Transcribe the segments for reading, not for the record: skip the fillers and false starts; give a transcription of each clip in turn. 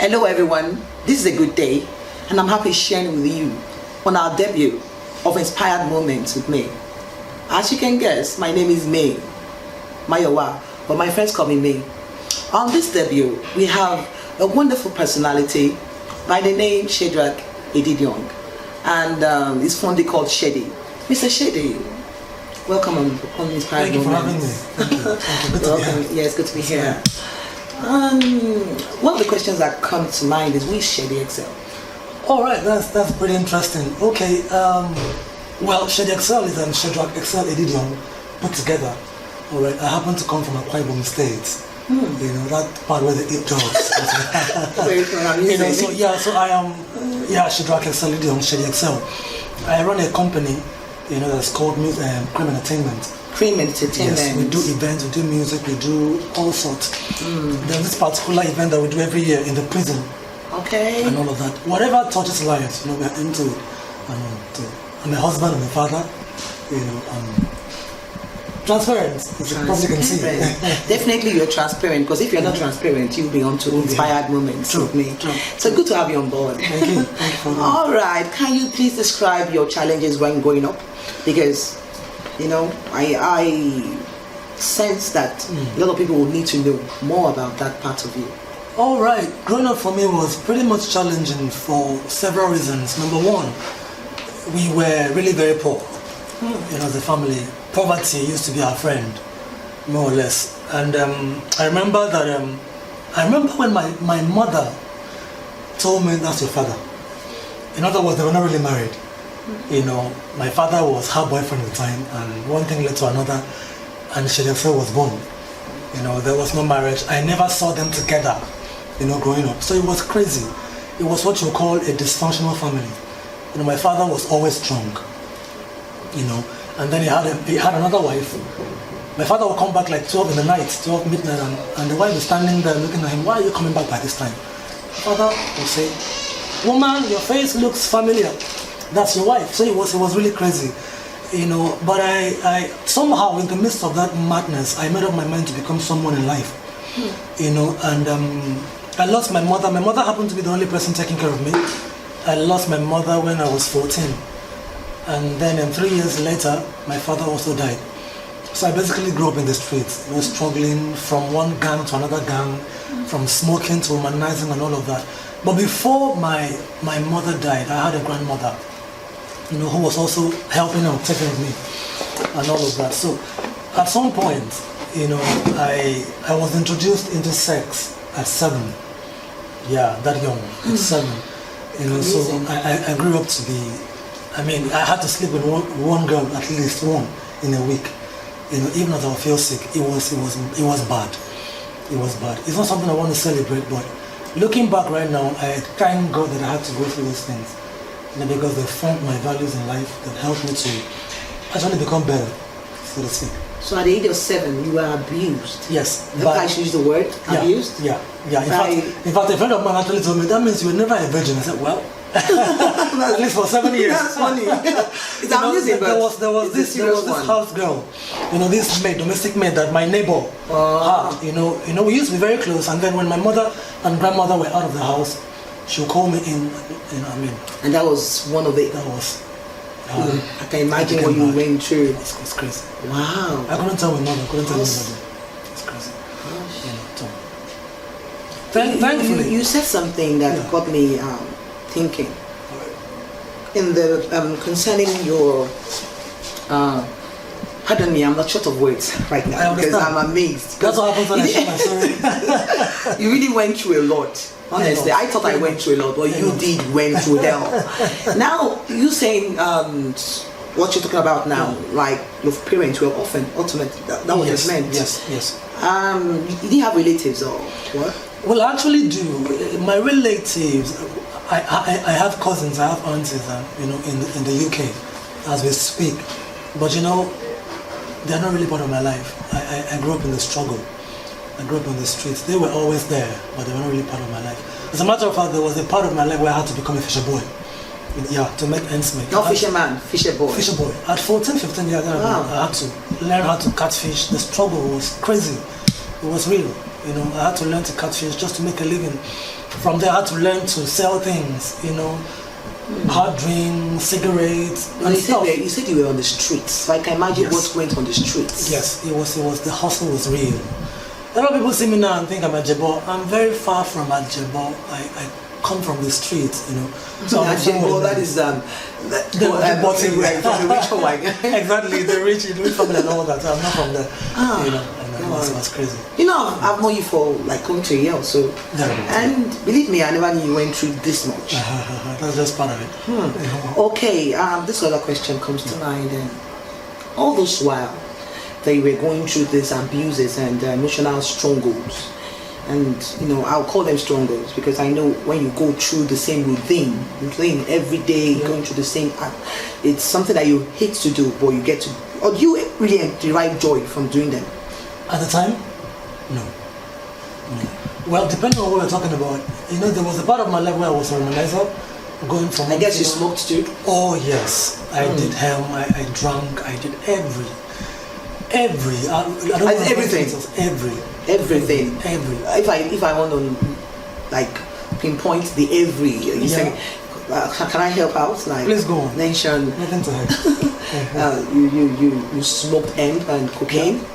Hello everyone, this is a good day and I'm happy sharing with you on our debut of Inspired Moments with me. As you can guess, my name is May Mayowa, but my friends call me May. On this debut, we have a wonderful personality by the name Sheddy Young, and he's fondly called Sheddy. Mr. Sheddy, welcome on Inspired Moments. Thank you for having me. Thank you. Good to be here. Yeah, it's good to be here. One of the questions that come to mind is, who is Sheddy Xcel? All right, that's pretty interesting. Okay, well, Sheddy Xcel is Xcel Young put together. All right, I happen to come from Akwa Ibom State. You know, that part where they eat dogs. You know, so I am, Sheddy Xcel. I run a company, you know, that's called Cream Entertainment. Cream Entertainment. Yes, we do events, we do music, we do all sorts. There's this particular event that we do every year in the prison. Okay. And all of that. Whatever touches lives, you know, we're into it. I'm a husband, I'm a father, you know, transparent, as you probably can see. Definitely you're transparent, because if you're not transparent, you'll be on to Inspired Moments with me. True. So good to have you on board. Thank you. Thank you. All right, can you please describe your challenges when growing up? Because, you know, I sense that a lot of people will need to know more about that part of you. All right, growing up for me was pretty much challenging for several reasons. Number one, we were really very poor. You know, as a family, poverty used to be our friend, more or less. And I remember that, I remember when my mother told me, that's your father. In other words, they were not really married. You know, my father was her boyfriend at the time, and one thing led to another, and Sheddy was born. You know, there was no marriage. I never saw them together, you know, growing up. So it was crazy. It was what you would call a dysfunctional family. You know, my father was always drunk, you know, and then he had another wife. My father would come back like 12 in the night, 12 midnight, and the wife was standing there looking at him. Why are you coming back by this time? My father would say, woman, your face looks familiar. That's your wife. So it was really crazy, you know. But I somehow, in the midst of that madness, I made up my mind to become someone in life, you know. And I lost my mother. My mother happened to be the only person taking care of me. I lost my mother when I was 14, and then 3 years later, my father also died. So I basically grew up in the streets, you know, struggling from one gang to another gang, from smoking to womanizing and all of that. But before my mother died, I had a grandmother, you know, who was also helping out, taking care of me, and all of that. So at some point, you know, I was introduced into sex at 7. Yeah, that young, at 7. You know, so I grew up to be, I mean, I had to sleep with one girl, at least one, in a week. You know, even as I would feel sick, it was bad. It was bad. It's not something I want to celebrate, but looking back right now, I thank God that I had to go through those things. You know, because they formed my values in life that helped me to actually become better, so to speak. So at the age of 7, you were abused? Yes. If I should use the word, abused? Yeah. In fact, a friend of mine actually told me, that means you were never a virgin. I said, well, at least for 7 years. That's funny. It's amusing, but there was this house girl, you know, this maid, domestic maid that my neighbor had. You know, we used to be very close, and then when my mother and grandmother were out of the house, she would call me in, you know what I mean. And that was one of it. That was. I can imagine what you went through. It's crazy. Wow. I couldn't tell my mother, I couldn't tell anybody. It's crazy. You know, thankfully. You said something that got me thinking. In the concerning your pardon me, I'm not short of words right now because I'm amazed. That's what happens when I share my story. You really went through a lot. Honestly, I thought I went through a lot, but you did went through hell. Now, you saying what you're talking about now, like your parents were often ultimately, that was what it meant. Yes. You didn't have relatives or what? Well, I actually do. My relatives, I have cousins, I have aunties, you know, in the UK as we speak. But you know, they're not really part of my life. I grew up in the struggle. I grew up on the streets. They were always there, but they were not really part of my life. As a matter of fact, there was a part of my life where I had to become a fisher boy. Yeah, to make ends meet. Not fisherman, fisher boy. Fisher boy. At 14, 15 years, I had to learn how to catch fish. The struggle was crazy. It was real. You know, I had to learn to cut fish just to make a living. From there, I had to learn to sell things, you know, hard drinks, cigarettes, and stuff. You said you were on the streets, so I can imagine what went on the streets. Yes, it was, the hustle was real. A lot of people see me now and think I'm a Jebo. I'm very far from a Jebo. I come from the streets, you know. So Jebo, that is the bottom right, from the rich one. Exactly, the rich family and all that. I'm not from there, you know. That's crazy. You know, I've known you for like coming to a year or so, and believe me, I never knew you went through this much. That's just part of it. Okay, this other question comes to mind. And all this while, they were going through these abuses and emotional strongholds, and you know, I'll call them strongholds because I know when you go through the same routine every day, going through the same act, it's something that you hate to do, but you get to, or do you really derive joy from doing them? At the time, no. Well, depending on what we're talking about, you know, there was a part of my life where I was a womanizer, going from. I guess you smoked too. Oh yes, I did hemp, I drank, I did every. I don't know everything. Everything. If I want to like pinpoint the every, you say, can I help out? Like, please go on. Mention. Nothing to help. You smoked hemp and cocaine. Yeah.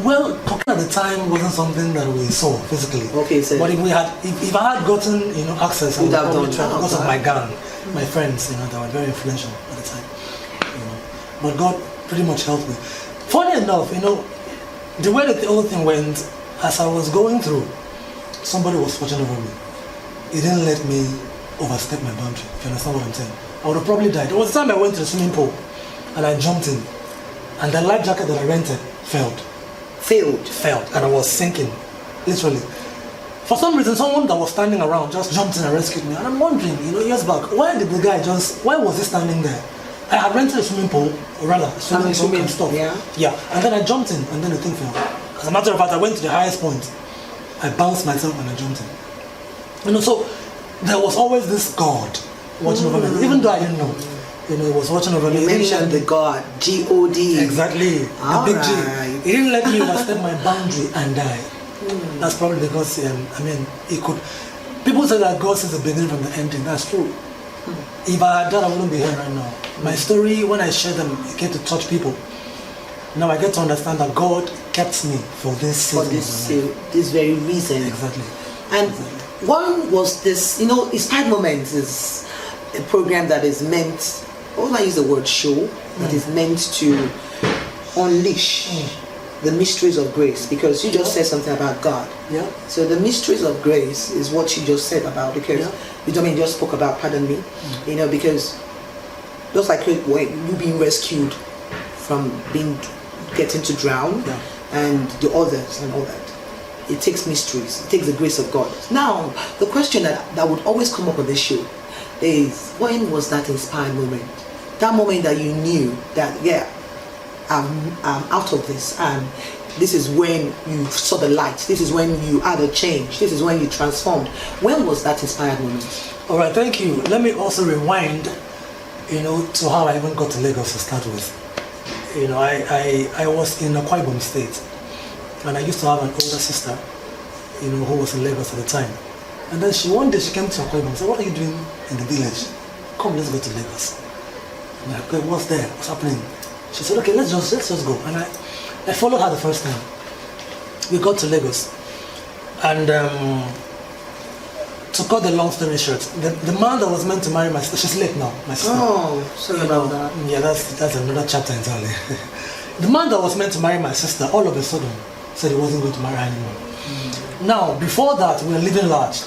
Well, cocaine at the time wasn't something that we saw physically. Okay, so but if I had gotten, you know, access, I would probably try because of my gang, my friends, you know, that were very influential at the time. You know, but God pretty much helped me. Funny enough, you know, the way that the whole thing went, as I was going through, somebody was watching over me. It didn't let me overstep my boundary. If you understand what I'm saying, I would have probably died. There was a time I went to the swimming pool and I jumped in, and the life jacket that I rented failed, and I was sinking, literally. For some reason, someone that was standing around just jumped in and rescued me. And I'm wondering, you know, years back, why was he standing there? I had rented a swimming pool, or rather, swimming and stuff. Yeah, and then I jumped in, and then the thing fell. As a matter of fact, I went to the highest point. I bounced myself and I jumped in. You know, so there was always this God watching over me, even though I didn't know. You know, he was watching over me. You mentioned the God, G-O-D. Exactly, the big G. He didn't let me overstep my boundary and die. That's probably because, I mean, he could. People say that God sees the beginning from the ending. That's true. If I had that, I wouldn't be here right now. My story, when I share them, it get to touch people. Now I get to understand that God kept me for this very reason. Exactly. And one was this, you know, Inspired Moments is a program that is meant, I use the word show, that is meant to unleash the mysteries of grace, because you just said something about God. Yeah. So the mysteries of grace is what you just said about, because you don't mean just spoke about, pardon me, you know, because just like when you being rescued from getting to drown, and the others and all that, it takes mysteries, it takes the grace of God. Now the question that would always come up on this show is, when was that inspired moment? That moment that you knew that I'm out of this, and this is when you saw the light, this is when you had a change, this is when you transformed. When was that inspired moment? Alright, thank you. Let me also rewind, you know, to how I even got to Lagos to start with. You know, I was in Akwa Ibom State, and I used to have an older sister, you know, who was in Lagos at the time. And then one day she came to Akwa Ibom and said, "What are you doing in the village? Come, let's go to Lagos." I'm like, "Okay, what's there? What's happening?" She said, "Okay, let's just go." And I followed her the first time. We got to Lagos, and to cut the long story short, the man that was meant to marry my sister, she's late now, my sister. Oh, sorry about that. Yeah, that's another chapter entirely. The man that was meant to marry my sister, all of a sudden, said he wasn't going to marry her anymore. Now, before that, we were living large.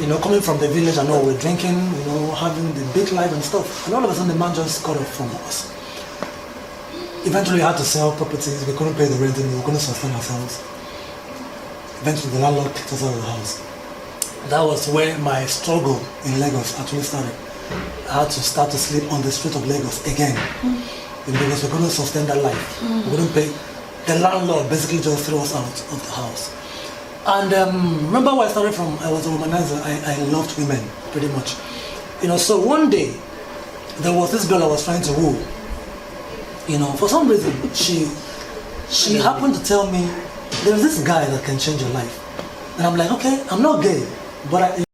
You know, coming from the village and all, we're drinking, you know, having the big life and stuff. And all of a sudden, the man just got off from us. Eventually, we had to sell properties. We couldn't pay the rent anymore. We couldn't sustain ourselves. Eventually, the landlord kicked us out of the house. That was where my struggle in Lagos actually started. I had to start to sleep on the street of Lagos again. Because we couldn't sustain that life. We couldn't pay. The landlord basically just threw us out of the house. And remember where I started from? I was a womanizer. I loved women, pretty much. You know, so one day, there was this girl I was trying to woo. You know, for some reason, she happened to tell me there's this guy that can change your life. And I'm like, okay, I'm not gay, but